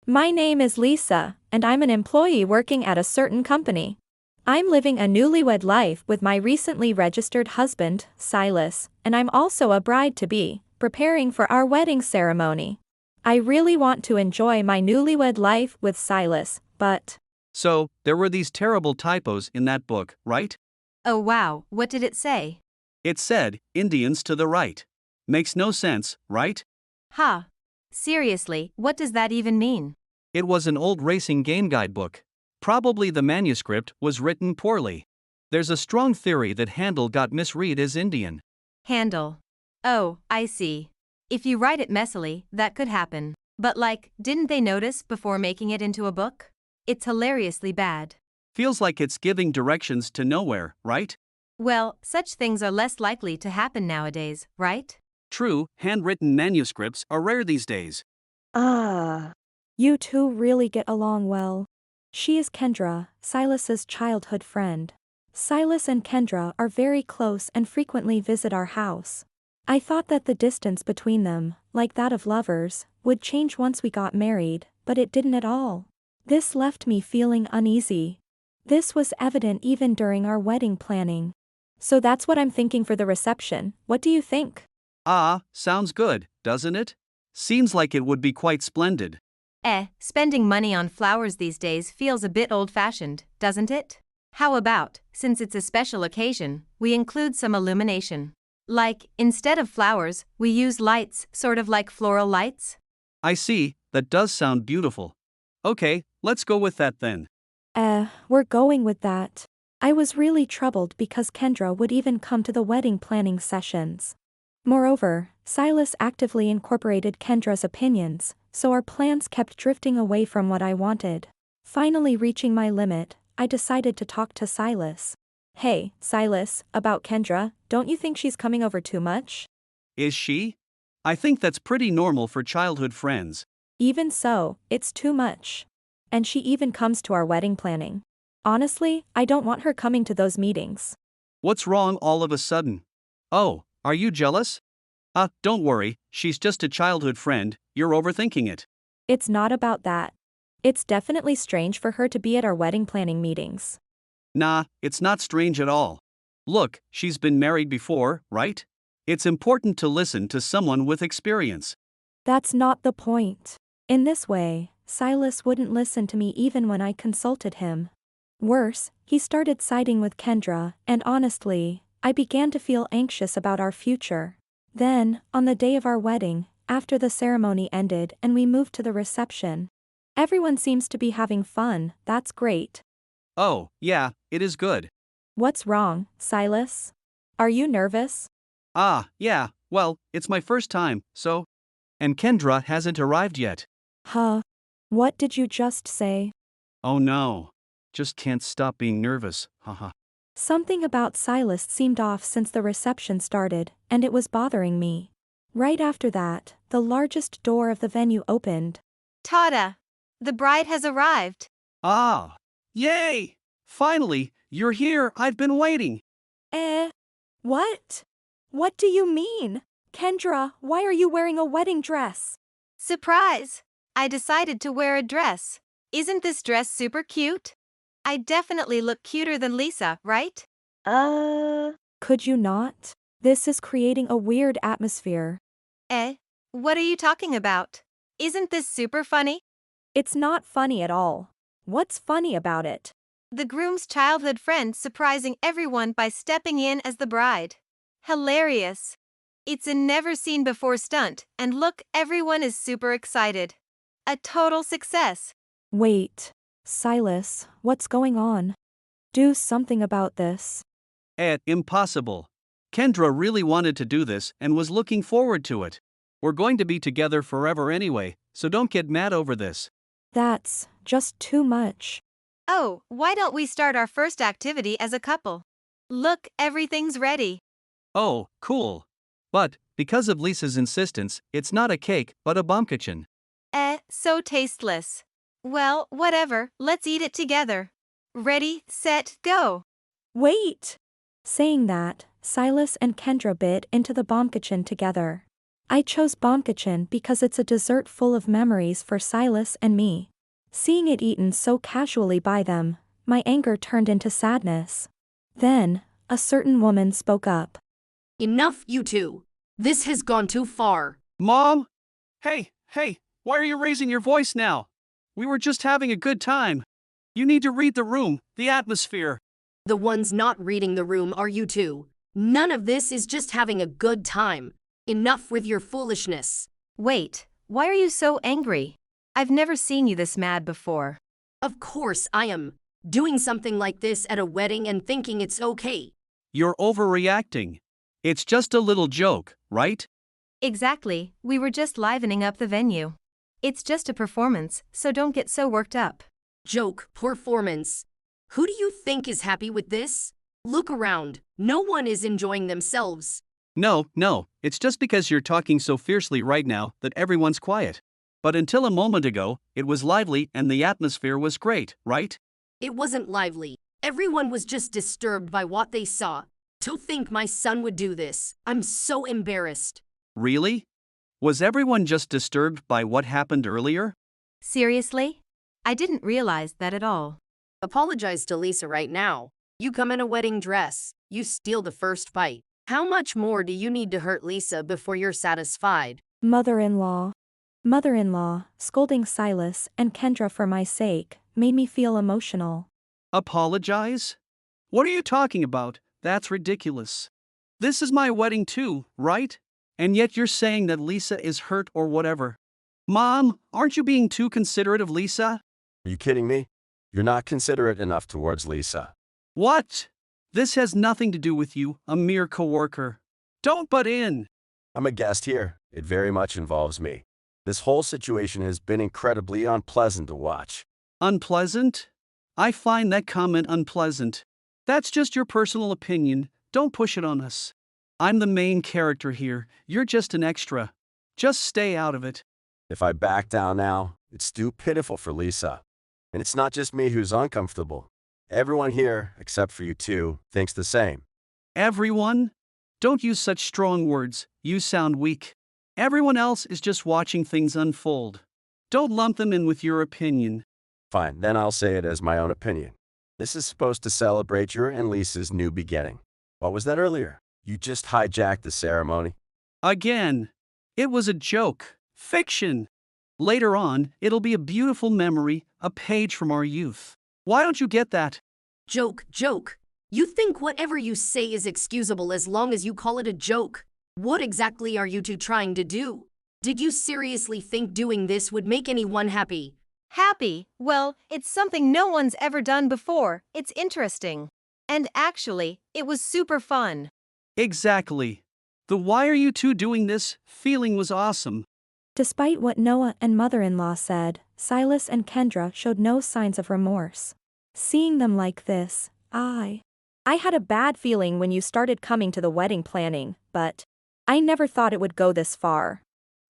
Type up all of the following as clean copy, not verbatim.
My name is Lisa, and I'm an employee working at a certain company. I'm living a newlywed life with my recently registered husband, Silas, and I'm also a bride-to-be, preparing for our wedding ceremony. I really want to enjoy my newlywed life with Silas, but So, there were these terrible typos in that book, right? Oh wow, what did it say? It said, Indians to the right. Makes no sense, right? Ha! Seriously, what does that even mean? It was an old racing game guidebook. Probably the manuscript was written poorly. There's a strong theory that Handel got misread as Indian. Handle. Oh, I see. If you write it messily, that could happen. But didn't they notice before making it into a book? It's hilariously bad. Feels like it's giving directions to nowhere, right? Well, such things are less likely to happen nowadays, right? True, handwritten manuscripts are rare these days. you two really get along well. She is Kendra, Silas's childhood friend. Silas and Kendra are very close and frequently visit our house. I thought that the distance between them, like that of lovers, would change once we got married, but it didn't at all. This left me feeling uneasy. This was evident even during our wedding planning. So that's what I'm thinking for the reception. What do you think? Sounds good, doesn't it? Seems like it would be quite splendid. Spending money on flowers these days feels a bit old-fashioned, doesn't it? How about, since it's a special occasion, we include some illumination? Instead of flowers, we use lights, sort of like floral lights? I see, that does sound beautiful. Okay, let's go with that then. We're going with that. I was really troubled because Kendra would even come to the wedding planning sessions. Moreover, Silas actively incorporated Kendra's opinions, so our plans kept drifting away from what I wanted. Finally reaching my limit, I decided to talk to Silas. Hey, Silas, about Kendra, don't you think she's coming over too much? Is she? I think that's pretty normal for childhood friends. Even so, it's too much. And she even comes to our wedding planning. Honestly, I don't want her coming to those meetings. What's wrong all of a sudden? Oh, are you jealous? Don't worry, she's just a childhood friend, you're overthinking it. It's not about that. It's definitely strange for her to be at our wedding planning meetings. Nah, it's not strange at all. Look, she's been married before, right? It's important to listen to someone with experience. That's not the point. In this way, Silas wouldn't listen to me even when I consulted him. Worse, he started siding with Kendra, and honestly, I began to feel anxious about our future. Then, on the day of our wedding, after the ceremony ended and we moved to the reception, everyone seems to be having fun. That's great. Oh, yeah, it is good. What's wrong, Silas? Are you nervous? Yeah, well, it's my first time, so. And Kendra hasn't arrived yet. Huh? What did you just say? Oh no. Just can't stop being nervous, haha. Something about Silas seemed off since the reception started, and it was bothering me. Right after that, the largest door of the venue opened. Tada! The bride has arrived. Yay! Finally, you're here, I've been waiting. What? What do you mean? Kendra, why are you wearing a wedding dress? Surprise! I decided to wear a dress. Isn't this dress super cute? I definitely look cuter than Lisa, right? Could you not? This is creating a weird atmosphere. What are you talking about? Isn't this super funny? It's not funny at all. What's funny about it? The groom's childhood friend surprising everyone by stepping in as the bride. Hilarious. It's a never-seen-before stunt, and look, everyone is super excited. A total success. Wait. Silas, what's going on? Do something about this. Impossible. Kendra really wanted to do this and was looking forward to it. We're going to be together forever anyway, so don't get mad over this. That's just too much. Oh, why don't we start our first activity as a couple? Look, everything's ready. Oh, cool. But, because of Lisa's insistence, it's not a cake but a bumpkitchen. So tasteless. Well, whatever, let's eat it together. Ready, set, go. Wait! Saying that, Silas and Kendra bit into the bumpkitchen together. I chose Bomkachin because it's a dessert full of memories for Silas and me. Seeing it eaten so casually by them, my anger turned into sadness. Then, a certain woman spoke up. Enough, you two. This has gone too far. Mom? Hey, why are you raising your voice now? We were just having a good time. You need to read the room, the atmosphere. The ones not reading the room are you two. None of this is just having a good time. Enough with your foolishness. Wait, why are you so angry? I've never seen you this mad before. Of course I am. Doing something like this at a wedding and thinking it's okay. You're overreacting. It's just a little joke, right? Exactly, we were just livening up the venue. It's just a performance, so don't get so worked up. Joke, performance. Who do you think is happy with this? Look around. No one is enjoying themselves. No, it's just because you're talking so fiercely right now that everyone's quiet. But until a moment ago, it was lively and the atmosphere was great, right? It wasn't lively. Everyone was just disturbed by what they saw. To think my son would do this. I'm so embarrassed. Really? Was everyone just disturbed by what happened earlier? Seriously? I didn't realize that at all. Apologize to Lisa right now. You come in a wedding dress. You steal the first bite. How much more do you need to hurt Lisa before you're satisfied? Mother-in-law, scolding Silas and Kendra for my sake, made me feel emotional. Apologize? What are you talking about? That's ridiculous. This is my wedding too, right? And yet you're saying that Lisa is hurt or whatever. Mom, aren't you being too considerate of Lisa? Are you kidding me? You're not considerate enough towards Lisa. What? This has nothing to do with you, a mere coworker. Don't butt in. I'm a guest here. It very much involves me. This whole situation has been incredibly unpleasant to watch. Unpleasant? I find that comment unpleasant. That's just your personal opinion. Don't push it on us. I'm the main character here. You're just an extra. Just stay out of it. If I back down now, it's too pitiful for Lisa. And it's not just me who's uncomfortable. Everyone here, except for you two, thinks the same. Everyone? Don't use such strong words. You sound weak. Everyone else is just watching things unfold. Don't lump them in with your opinion. Fine, then I'll say it as my own opinion. This is supposed to celebrate your and Lisa's new beginning. What was that earlier? You just hijacked the ceremony. Again. It was a joke. Fiction. Later on, it'll be a beautiful memory, a page from our youth. Why don't you get that? Joke. You think whatever you say is excusable as long as you call it a joke. What exactly are you two trying to do? Did you seriously think doing this would make anyone happy? Happy? Well, it's something no one's ever done before. It's interesting. And actually, it was super fun. Exactly. The why are you two doing this feeling was awesome. Despite what Noah and mother-in-law said, Silas and Kendra showed no signs of remorse. Seeing them like this, I had a bad feeling when you started coming to the wedding planning, but I never thought it would go this far.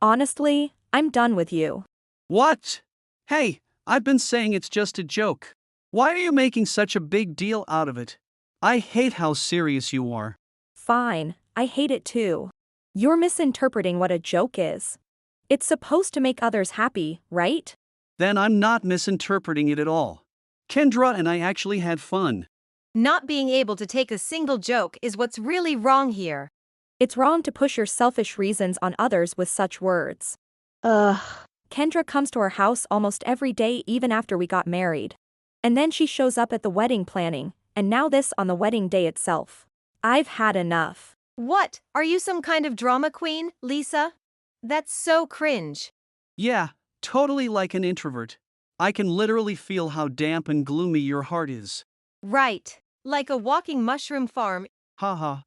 Honestly, I'm done with you. What? Hey, I've been saying it's just a joke. Why are you making such a big deal out of it? I hate how serious you are. Fine, I hate it too. You're misinterpreting what a joke is. It's supposed to make others happy, right? Then I'm not misinterpreting it at all. Kendra and I actually had fun. Not being able to take a single joke is what's really wrong here. It's wrong to push your selfish reasons on others with such words. Kendra comes to our house almost every day even after we got married. And then she shows up at the wedding planning, and now this on the wedding day itself. I've had enough. What? Are you some kind of drama queen, Lisa? That's so cringe. Yeah, totally like an introvert. I can literally feel how damp and gloomy your heart is. Right. Like a walking mushroom farm. Haha.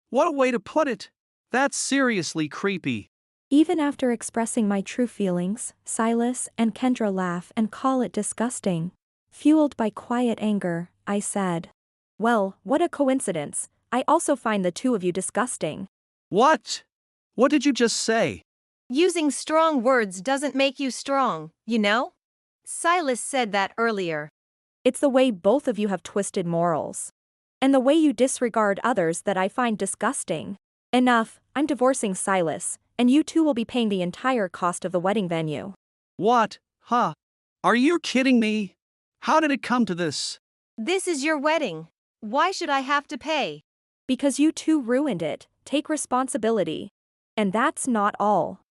What a way to put it. That's seriously creepy. Even after expressing my true feelings, Silas and Kendra laugh and call it disgusting. Fueled by quiet anger, I said, "Well, what a coincidence. I also find the two of you disgusting." What? What did you just say? Using strong words doesn't make you strong, you know? Silas said that earlier. It's the way both of you have twisted morals. And the way you disregard others that I find disgusting. Enough, I'm divorcing Silas, and you two will be paying the entire cost of the wedding venue. What? Huh? Are you kidding me? How did it come to this? This is your wedding. Why should I have to pay? Because you two ruined it, take responsibility. And that's not all.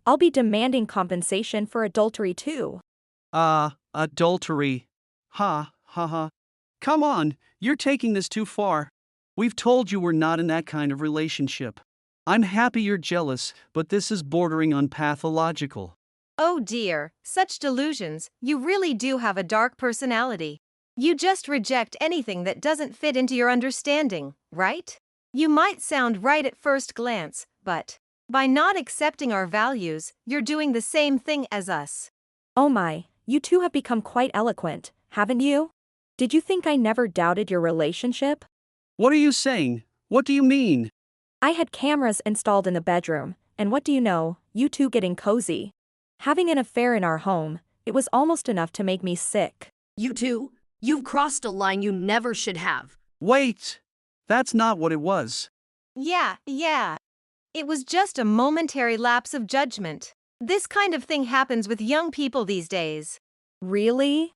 I'll be demanding compensation for adultery too. Adultery. Ha, ha, ha. Come on, you're taking this too far. We've told you we're not in that kind of relationship. I'm happy you're jealous, but this is bordering on pathological. Oh dear, such delusions, you really do have a dark personality. You just reject anything that doesn't fit into your understanding, right? You might sound right at first glance, but by not accepting our values, you're doing the same thing as us. Oh my, you two have become quite eloquent, haven't you? Did you think I never doubted your relationship? What are you saying? What do you mean? I had cameras installed in the bedroom, and what do you know, you two getting cozy. Having an affair in our home, it was almost enough to make me sick. You two, you've crossed a line you never should have. Wait! That's not what it was. Yeah. It was just a momentary lapse of judgment. This kind of thing happens with young people these days. Really?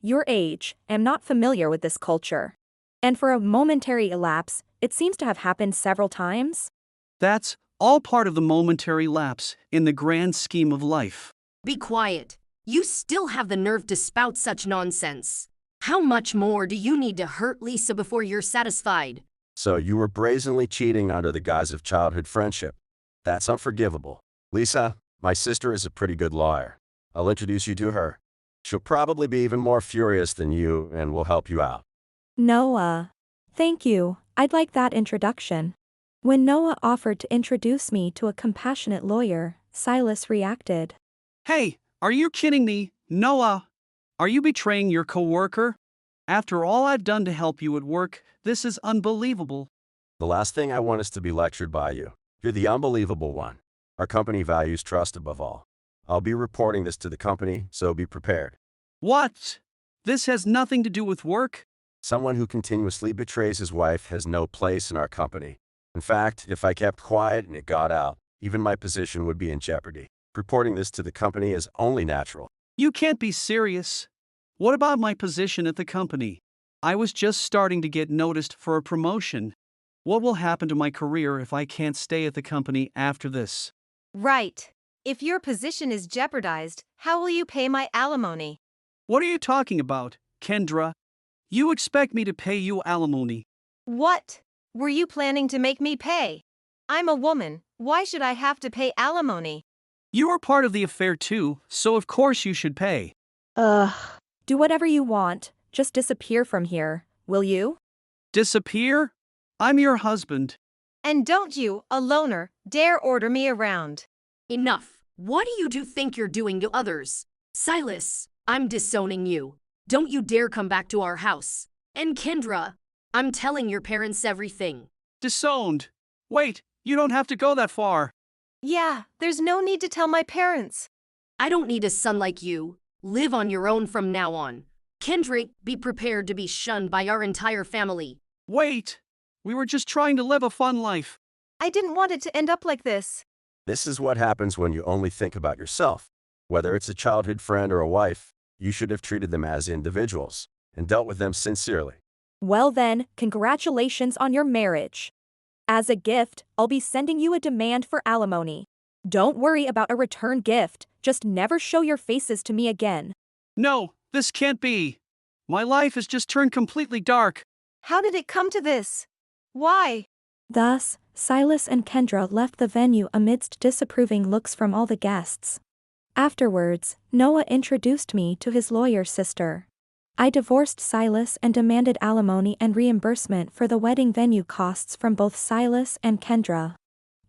Your age, am not familiar with this culture. And for a momentary elapse, it seems to have happened several times? That's all part of the momentary lapse in the grand scheme of life. Be quiet. You still have the nerve to spout such nonsense. How much more do you need to hurt Lisa before you're satisfied? So you were brazenly cheating under the guise of childhood friendship. That's unforgivable. Lisa, my sister is a pretty good lawyer. I'll introduce you to her. She'll probably be even more furious than you and will help you out. Noah. Thank you, I'd like that introduction. When Noah offered to introduce me to a compassionate lawyer, Silas reacted. Hey, are you kidding me, Noah? Are you betraying your coworker? After all I've done to help you at work, this is unbelievable. The last thing I want is to be lectured by you. You're the unbelievable one. Our company values trust above all. I'll be reporting this to the company, so be prepared. What? This has nothing to do with work? Someone who continuously betrays his wife has no place in our company. In fact, if I kept quiet and it got out, even my position would be in jeopardy. Reporting this to the company is only natural. You can't be serious. What about my position at the company? I was just starting to get noticed for a promotion. What will happen to my career if I can't stay at the company after this? Right. If your position is jeopardized, how will you pay my alimony? What are you talking about, Kendra? You expect me to pay you alimony? What? Were you planning to make me pay? I'm a woman, why should I have to pay alimony? You are part of the affair too, so of course you should pay. Do whatever you want, just disappear from here, will you? Disappear? I'm your husband. And don't you, a loner, dare order me around. Enough. What do you two think you're doing to others? Silas, I'm disowning you. Don't you dare come back to our house. And Kendra, I'm telling your parents everything. Disowned. Wait, you don't have to go that far. Yeah, there's no need to tell my parents. I don't need a son like you. Live on your own from now on. Kendrick, be prepared to be shunned by our entire family. Wait, we were just trying to live a fun life. I didn't want it to end up like this. This is what happens when you only think about yourself. Whether it's a childhood friend or a wife, you should have treated them as individuals and dealt with them sincerely. Well then, congratulations on your marriage. As a gift, I'll be sending you a demand for alimony. Don't worry about a return gift, just never show your faces to me again. No, this can't be. My life has just turned completely dark. How did it come to this? Why? Thus, Silas and Kendra left the venue amidst disapproving looks from all the guests. Afterwards, Noah introduced me to his lawyer sister. I divorced Silas and demanded alimony and reimbursement for the wedding venue costs from both Silas and Kendra.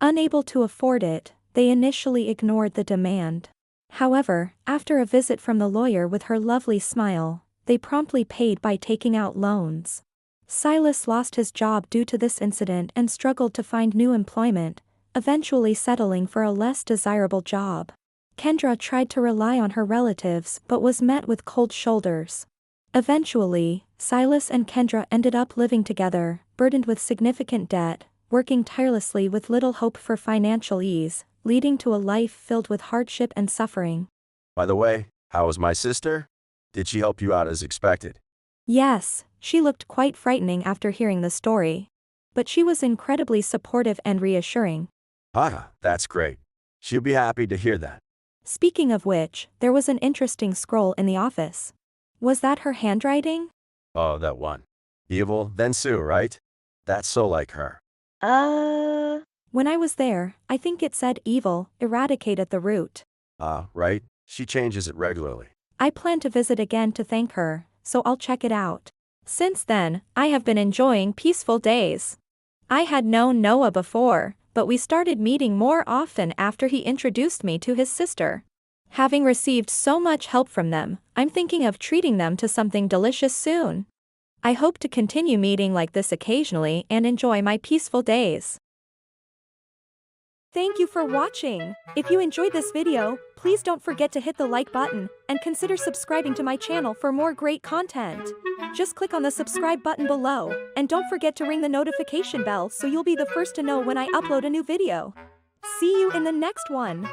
Unable to afford it, they initially ignored the demand. However, after a visit from the lawyer with her lovely smile, they promptly paid by taking out loans. Silas lost his job due to this incident and struggled to find new employment, eventually settling for a less desirable job. Kendra tried to rely on her relatives but was met with cold shoulders. Eventually, Silas and Kendra ended up living together, burdened with significant debt, working tirelessly with little hope for financial ease, leading to a life filled with hardship and suffering. By the way, how was my sister? Did she help you out as expected? Yes, she looked quite frightening after hearing the story. But she was incredibly supportive and reassuring. Ah, that's great. She'll be happy to hear that. Speaking of which, there was an interesting scroll in the office. Was that her handwriting? Oh, that one. Evil, then Sue, right? That's so like her. When I was there, I think it said evil, eradicate at the root. Ah, right? She changes it regularly. I plan to visit again to thank her, so I'll check it out. Since then, I have been enjoying peaceful days. I had known Noah before, but we started meeting more often after he introduced me to his sister. Having received so much help from them, I'm thinking of treating them to something delicious soon. I hope to continue meeting like this occasionally and enjoy my peaceful days. Thank you for watching. If you enjoyed this video, please don't forget to hit the like button and consider subscribing to my channel for more great content. Just click on the subscribe button below, and don't forget to ring the notification bell so you'll be the first to know when I upload a new video. See you in the next one.